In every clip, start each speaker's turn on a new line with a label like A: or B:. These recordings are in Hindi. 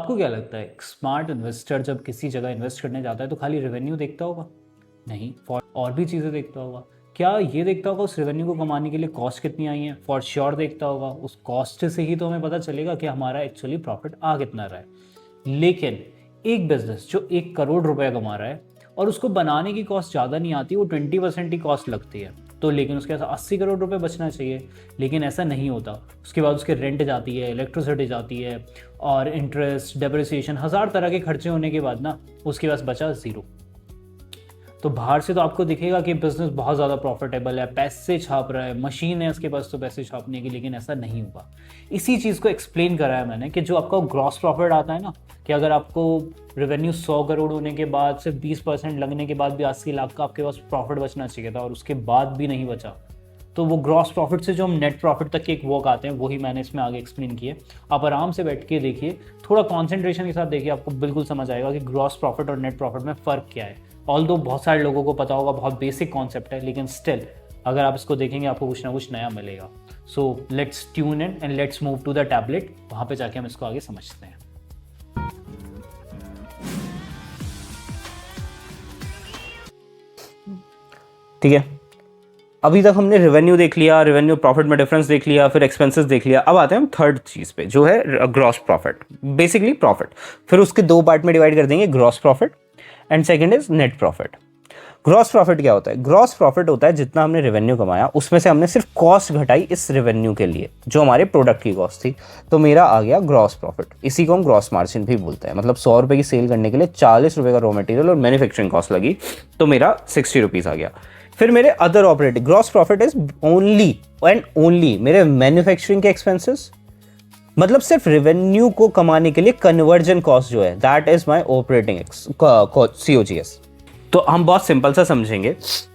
A: आपको क्या लगता है स्मार्ट इन्वेस्टर जब किसी जगह इन्वेस्ट करने जाता है तो खाली रेवेन्यू देखता होगा? नहीं, फॉर और भी चीज़ें देखता होगा। क्या ये देखता होगा उस रेवेन्यू को कमाने के लिए कॉस्ट कितनी आई है? फॉर श्योर देखता होगा। उस कॉस्ट से ही तो हमें पता चलेगा कि हमारा एक्चुअली प्रॉफिट आ कितना रहा है। लेकिन एक बिजनेस जो 1 करोड़ रुपए कमा रहा है और उसको बनाने की कॉस्ट ज़्यादा नहीं आती, वो 20% ही कॉस्ट लगती है, तो लेकिन उसके पास 80 करोड़ रुपए बचना चाहिए। लेकिन ऐसा नहीं होता। उसके बाद उसके रेंट जाती है, इलेक्ट्रिसिटी जाती है और इंटरेस्ट, डेप्रिसिएशन, हज़ार तरह के खर्चे होने के बाद ना उसके पास बचा ज़ीरो। तो बाहर से तो आपको दिखेगा कि बिजनेस बहुत ज़्यादा प्रॉफिटेबल है, पैसे छाप रहा है, मशीन है उसके पास तो पैसे छापने की, लेकिन ऐसा नहीं हुआ। इसी चीज़ को एक्सप्लेन करा है मैंने कि जो आपका ग्रॉस प्रॉफिट आता है ना, कि अगर आपको रेवेन्यू 100 करोड़ होने के बाद सिर्फ 20% लगने के बाद भी 80 लाख का आपके पास प्रॉफिट बचना चाहिए था और उसके बाद भी नहीं बचा, तो वो ग्रॉस प्रॉफिट से जो हम नेट प्रॉफिट तक के एक वॉक आते हैं, वही मैंने इसमें आगे एक्सप्लेन किए। आप आराम से बैठ के देखिए, थोड़ा कॉन्सेंट्रेशन के साथ देखिए, आपको बिल्कुल समझ आएगा कि ग्रॉस प्रॉफिट और नेट प्रॉफिट में फ़र्क क्या है। ऑल्दो बहुत सारे लोगों को पता होगा, बहुत बेसिक कॉन्सेप्ट है, लेकिन स्टिल अगर आप इसको देखेंगे आपको कुछ ना कुछ नया मिलेगा। So let's tune in and let's move to the tablet, वहाँ पे जाके हम इसको आगे समझते हैं।
B: ठीक है, अभी तक हमने रेवेन्यू देख लिया, रेवेन्यू प्रॉफिट में डिफरेंस देख लिया, फिर एक्सपेंसेस देख लिया। अब आते हैं हम थर्ड चीज़ पे जो है ग्रॉस प्रॉफिट, बेसिकली प्रॉफिट। फिर उसके दो पार्ट में डिवाइड कर देंगे, gross profit and second is net profit. Gross profit क्या होता है? ग्रॉस प्रॉफिट होता है जितना हमने रेवेन्यू कमाया उसमें से हमने सिर्फ कॉस्ट घटाई इस रेवेन्यू के लिए, जो हमारे प्रोडक्ट की कॉस्ट थी, तो मेरा आ गया ग्रॉस प्रॉफिट। इसी को हम ग्रॉस मार्जिन भी बोलते हैं। मतलब 100 रुपये की सेल करने के लिए 40 रुपये का रॉ मटेरियल और मैन्युफैक्चरिंग कॉस्ट लगी, तो मेरा 60 रुपीज़ आ गया। फिर मेरे other operating, gross profit is only and only मेरे मैन्युफैक्चरिंग के एक्सपेंसेस, मतलब सिर्फ रेवेन्यू को कमाने के लिए कन्वर्जन कॉस्ट जो है, that is my operating COGS। तो हम बहुत सिंपल सा समझेंगे,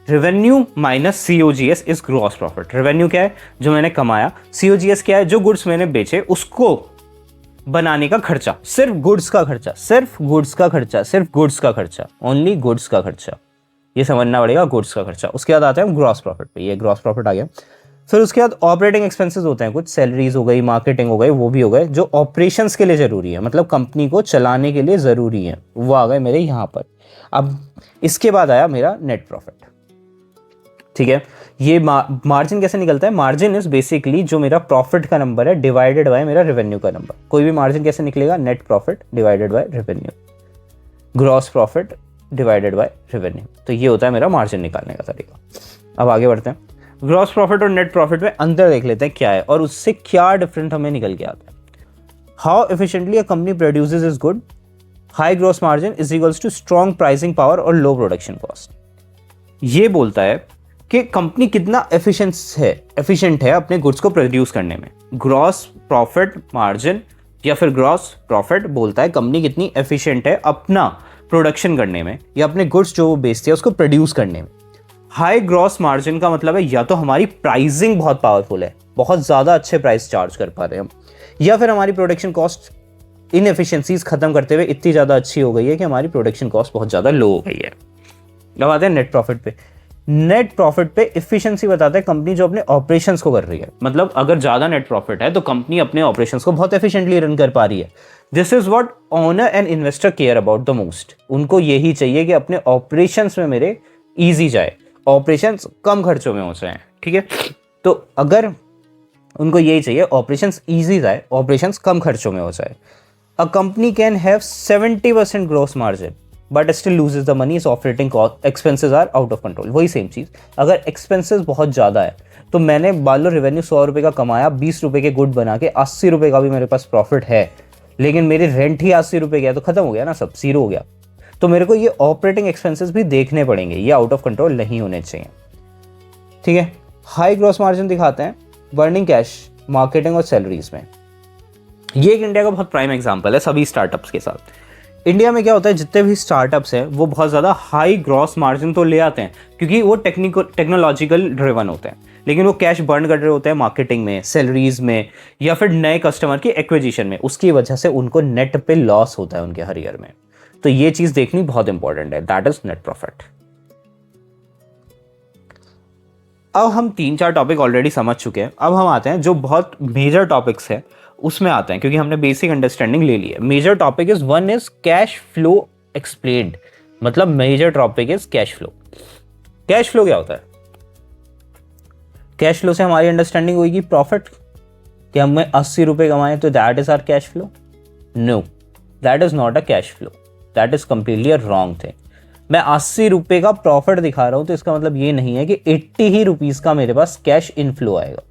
B: revenue minus COGS is gross profit. Revenue क्या है? जो मैंने कमाया। COGS क्या है? जो गुड्स मैंने बेचे उसको बनाने का खर्चा, सिर्फ गुड्स का खर्चा, सिर्फ गुड्स का खर्चा, सिर्फ गुड्स का खर्चा, ओनली गुड्स का खर्चा। ये समझना पड़ेगा, गुड्स का खर्चा। उसके बाद आते हैं हम ग्रॉस प्रॉफिट पे, ये ग्रॉस प्रॉफिट आ गया। फिर उसके बाद ऑपरेटिंग एक्सपेंसेस होते हैं, कुछ सैलरीज हो गई, मार्केटिंग हो गई, वो भी हो गए, जो ऑपरेशंस के लिए ज़रूरी है, मतलब कंपनी को चलाने के लिए ज़रूरी है, वो आ गए मेरे यहाँ पर। अब इसके बाद आया मेरा नेट प्रॉफिट। ठीक है, ये मार्जिन कैसे निकलता है? मार्जिन इज बेसिकली जो मेरा प्रॉफिट का नंबर है डिवाइडेड बाय मेरा रेवेन्यू का नंबर। कोई भी मार्जिन कैसे निकलेगा? Net profit divided by revenue, gross profit divided by revenue. तो ये होता है मेरा मार्जिन निकालने का तरीका। अब आगे बढ़ते हैं, ग्रॉस प्रॉफिट और नेट प्रॉफिट में अंदर देख लेते हैं क्या है और उससे क्या डिफरेंट हमें निकल के आता है। How efficiently a company produces is good, high gross margin is equals to strong pricing power और लो प्रोडक्शन कॉस्ट। ये बोलता है कि कंपनी कितना एफिशिएंट है अपने गुड्स को प्रोड्यूस करने में। ग्रॉस प्रॉफिट मार्जिन या फिर ग्रॉस प्रॉफिट बोलता है कंपनी कितनी एफिशिएंट है अपना प्रोडक्शन करने में या अपने गुड्स जो वो बेचती है उसको प्रोड्यूस करने में। हाई ग्रॉस मार्जिन का मतलब है या तो हमारी प्राइसिंग बहुत पावरफुल है, बहुत ज़्यादा अच्छे प्राइस चार्ज कर पा रहे हैं हम, या फिर हमारी प्रोडक्शन कॉस्ट इनएफिशिएंसीज खत्म करते हुए इतनी ज़्यादा अच्छी हो गई है कि हमारी प्रोडक्शन कॉस्ट बहुत ज़्यादा लो हो गई है। अब आते हैं नेट प्रॉफिट पे। नेट प्रॉफिट पे एफिशिएंसी बताता है कंपनी जो अपने ऑपरेशंस को कर रही है, मतलब अगर ज़्यादा नेट प्रॉफिट है तो कंपनी अपने ऑपरेशंस को बहुत एफिशिएंटली रन कर पा रही है। This is what owner and investor care about the most. उनको यही चाहिए कि अपने ऑपरेशंस में मेरे ईजी जाए, ऑपरेशंस कम खर्चों में हो जाए। ठीक है, तो अगर उनको यही चाहिए ऑपरेशंस ईजी जाए, ऑपरेशंस कम खर्चों में हो जाए। A company can have 70% gross margin but still loses the money, is operating expenses are out of control. वही सेम चीज़, अगर एक्सपेंसेस बहुत ज़्यादा है तो मैंने मान लो रेवेन्यू 100 रुपये का कमाया, 20 रुपये के गुड बना के 80 रुपये का भी मेरे पास प्रॉफिट है, लेकिन मेरी रेंट ही 80 रुपये गया, तो खत्म हो गया ना, सब जीरो हो गया। तो मेरे को ये ऑपरेटिंग एक्सपेंसेस भी देखने पड़ेंगे, ये आउट ऑफ कंट्रोल नहीं होने चाहिए। ठीक है, हाई ग्रॉस मार्जिन दिखाते हैं बर्निंग कैश, मार्केटिंग और सैलरीज में। ये एक इंडिया का बहुत प्राइम एग्जांपल है सभी स्टार्टअप्स के साथ। इंडिया में क्या होता है, जितने भी स्टार्टअप्स हैं वो बहुत ज़्यादा हाई ग्रॉस मार्जिन तो ले आते हैं क्योंकि वो टेक्नोलॉजिकल ड्रिवन होते हैं, लेकिन वो कैश बर्न कर रहे होते हैं मार्केटिंग में, सैलरीज में, या फिर नए कस्टमर की एक्विजिशन में। उसकी वजह से उनको नेट पे लॉस होता है उनके हर ईयर में। तो ये चीज़ देखनी बहुत इंपॉर्टेंट है, दैट इज नेट प्रॉफिट। अब हम 3-4 टॉपिक ऑलरेडी समझ चुके हैं। अब हम आते हैं जो बहुत मेजर टॉपिक्स हैं उसमें आते हैं क्योंकि हमने बेसिक अंडरस्टैंडिंग ले ली है। Major topic is one is cash flow explained, मतलब major topic is cash flow. Cash flow क्या होता है? कैश फ्लो से हमारी अंडरस्टैंडिंग होगी प्रॉफिट, कि हमें 80 रुपए कमाए तो that is our cash flow. No, that is not a cash flow, that is completely a wrong thing. मैं 80 रुपए का प्रॉफिट दिखा रहा हूं तो इसका मतलब ये नहीं है कि 80 ही रुपीस का मेरे पास कैश इनफ्लो आएगा,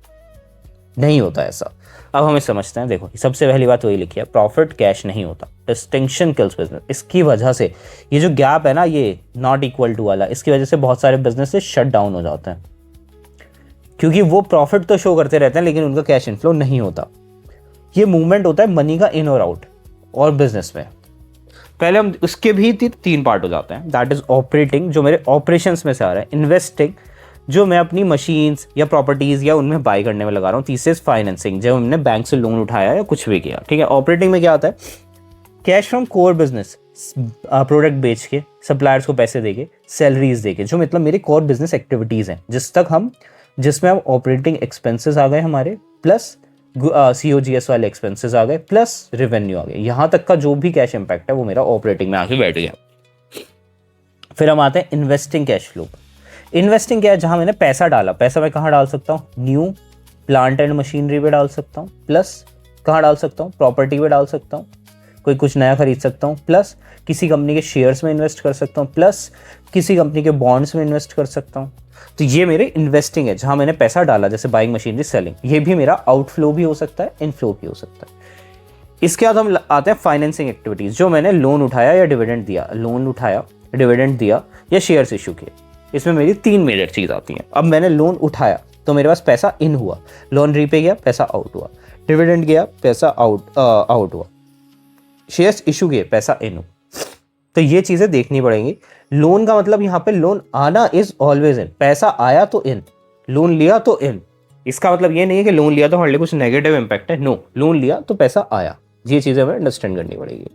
B: नहीं होता ऐसा। अब हम इस समझते हैं, देखो सबसे पहली बात वही लिखी है, प्रॉफिट कैश नहीं होता, डिस्टिंक्शन किल्स बिजनेस। इसकी वजह से ये जो गैप है ना, ये नॉट इक्वल टू वाला, इसकी वजह से बहुत सारे बिजनेस शट डाउन हो जाते हैं, क्योंकि वो प्रॉफिट तो शो करते रहते हैं लेकिन उनका कैश इनफ्लो नहीं होता। ये मूवमेंट होता है मनी का इन और आउट और बिजनेस में। पहले हम उसके भी 3 पार्ट हो जाते हैं, दैट इज ऑपरेटिंग, जो मेरे ऑपरेशंस में से आ रहा है, इन्वेस्टिंग, जो मैं अपनी मशीन्स या प्रॉपर्टीज या उनमें बाय करने में लगा रहा हूँ, तीसरे फाइनेंसिंग, जब हमने बैंक से लोन उठाया या कुछ भी किया, ठीक है। ऑपरेटिंग में क्या आता है? Cash from core business, product बेच के, सप्लायर्स को पैसे देके, सैलरीज देके, जो मतलब मेरे कोर बिजनेस एक्टिविटीज़ हैं जिसमें अब ऑपरेटिंग एक्सपेंसेस आ गए हमारे, प्लस COGS वाले एक्सपेंसेस आ गए, प्लस रेवेन्यू आ गए। यहाँ तक का जो भी कैश इंपैक्ट है वो मेरा ऑपरेटिंग में आके बैठ गया। फिर हम आते हैं इन्वेस्टिंग कैश फ्लो। इन्वेस्टिंग क्या है? जहाँ मैंने पैसा डाला, पैसा मैं कहाँ डाल सकता हूँ? न्यू प्लांट एंड मशीनरी पे डाल सकता हूँ, प्लस कहाँ डाल सकता हूँ? प्रॉपर्टी पे डाल सकता हूँ, कोई कुछ नया खरीद सकता हूँ, प्लस किसी कंपनी के शेयर्स में इन्वेस्ट कर सकता हूँ, प्लस किसी कंपनी के बॉन्ड्स में इन्वेस्ट कर सकता हूँ। तो ये मेरे इन्वेस्टिंग है, जहाँ मैंने पैसा डाला, जैसे बाइंग मशीनरी, सेलिंग। ये भी मेरा आउटफ्लो भी हो सकता है, इनफ्लो भी हो सकता है। इसके बाद हम आते हैं फाइनेंसिंग एक्टिविटीज़, जो मैंने लोन उठाया या डिविडेंड दिया, लोन उठाया, डिविडेंड दिया या शेयर्स इशू किए। इसमें मेरी 3 मेजर चीज़ आती हैं। अब मैंने लोन उठाया तो मेरे पास पैसा इन हुआ, लोन रीपे गया, पैसा आउट हुआ, डिविडेंड गया, पैसा आउट हुआ, शेयर्स इशू किए, पैसा इन हुआ। तो ये चीज़ें देखनी पड़ेंगी। लोन का मतलब यहाँ पे लोन आना इज ऑलवेज इन, पैसा आया तो इन, लोन लिया तो इन। इसका मतलब ये नहीं है कि लोन लिया तो हमारे लिए कुछ नेगेटिव इंपैक्ट है, नो, लोन लिया तो पैसा आया। ये चीज़ें हमें अंडरस्टैंड करनी पड़ेगी।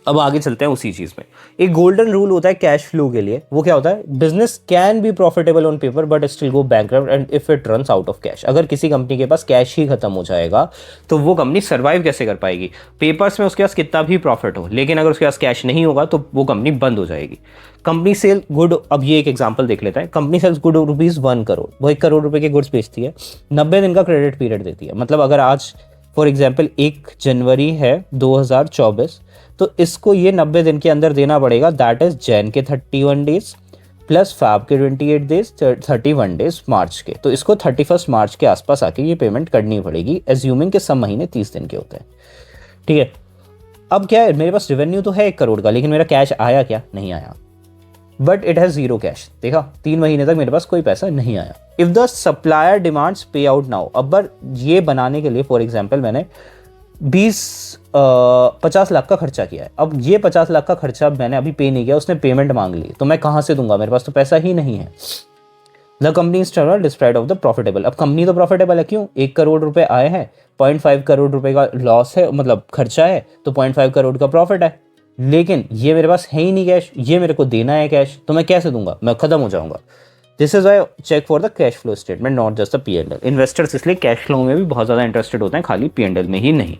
B: अब आगे चलते हैं उसी चीज़ में। एक गोल्डन रूल होता है कैश फ्लो के लिए, वो क्या होता है? Business can be profitable on paper but still go bankrupt and if it runs out of cash. अगर किसी कंपनी के पास कैश ही खत्म हो जाएगा तो वो कंपनी सर्वाइव कैसे कर पाएगी? पेपर्स में उसके पास कितना भी प्रॉफिट हो, लेकिन अगर उसके पास कैश नहीं होगा तो वो कंपनी बंद हो जाएगी। कंपनी सेल गुड, अब ये एक एग्जाम्पल देख लेते हैं। कंपनी सेल्स गुड ₹1 करोड़, वो 1 करोड़ रुपए के गुड्स बेचती है, 90 दिन का क्रेडिट पीरियड देती है। मतलब अगर आज फॉर एग्जाम्पल 1 जनवरी है 2024, तो इसको ये 90 दिन के अंदर देना पड़ेगा, दैट इज जैन के 31 डेज प्लस फैब के 28 डेज, 31 डेज मार्च के। तो इसको 31 मार्च के आसपास आके ये पेमेंट करनी पड़ेगी, एज्यूमिंग के सब महीने 30 दिन के होते हैं, ठीक है। अब क्या है, मेरे पास रेवेन्यू तो है 1 करोड़ का, लेकिन मेरा कैश आया क्या? नहीं आया, बट इट हैज़ 0 कैश। देखा, 3 महीने तक मेरे पास कोई पैसा नहीं आया। इफ़ द सप्लायर डिमांड्स पे आउट नाउ, अब ये बनाने के लिए फॉर एग्जाम्पल मैंने 50 लाख का खर्चा किया है। अब ये 50 लाख का खर्चा मैंने अभी पे नहीं किया, उसने पेमेंट मांग ली, तो मैं कहाँ से दूंगा? मेरे पास तो पैसा ही नहीं है। The company is deprived of the profitable. अब कंपनी तो प्रॉफिटेबल है, क्यों? 1 करोड़ रुपए आए हैं, 0.5 करोड़ रुपए का लॉस है, मतलब खर्चा है, तो 0.5 करोड़ का प्रॉफिट है, लेकिन ये मेरे पास है ही नहीं कैश, ये मेरे को देना है कैश, तो मैं कैसे दूंगा? मैं खत्म हो जाऊंगा। This is why check for the cash flow statement, not just the P&L। Investors इसलिए कैश फ्लो में भी बहुत ज़्यादा इंटरेस्टेड होते हैं, खाली P&L में ही नहीं।